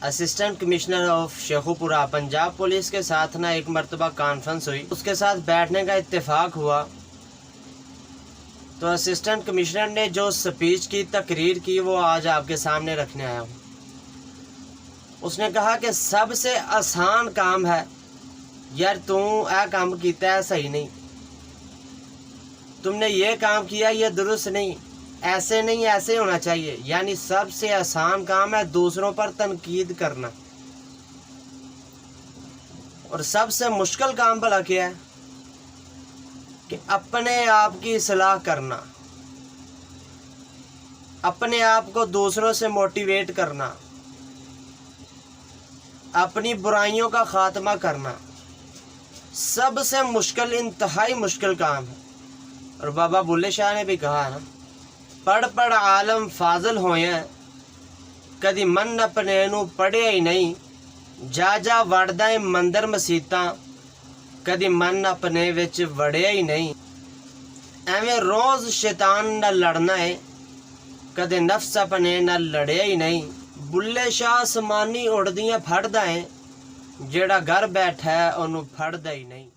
Assistant commissioner of Sheikhupura Punjab police کے ساتھ نا ایک مرتبہ کانفرنس ہوئی، اس کے ساتھ بیٹھنے کا اتفاق ہوا تو اسسٹنٹ کمشنر نے جو سپیچ کی، تقریر کی، وہ آج آپ کے سامنے رکھنے آیا ہوں۔ اس نے کہا کہ سب سے آسان کام ہے، یار تم اے کام کیتا ہے صحیح نہیں، تم نے یہ کام کیا یہ درست نہیں، ایسے نہیں ایسے ہونا چاہیے۔ یعنی سب سے آسان کام ہے دوسروں پر تنقید کرنا، اور سب سے مشکل کام بھلا کیا ہے کہ اپنے آپ کی اصلاح کرنا، اپنے آپ کو دوسروں سے موٹیویٹ کرنا، اپنی برائیوں کا خاتمہ کرنا سب سے مشکل، انتہائی مشکل کام ہے۔ اور بابا بلے شاہ نے بھی کہا نا، پڑھ پڑھ عالم فاضل ہوئے، کدی من اپنے نو پڑھیا ہی نہیں، جا جا وڑدا مندر مسیتاں، کدی من اپنے وچ وڑیا ہی نہیں۔ ایویں روز شیطان نہ لڑنا ہے، کدے نفس اپنے نہ لڑیا ہی نہیں۔ بلے شاہ آسمانی اڑدیاں پھڑدا ہے، جیڑا گھر بیٹھا ہے انہوں پھڑدا ہی نہیں۔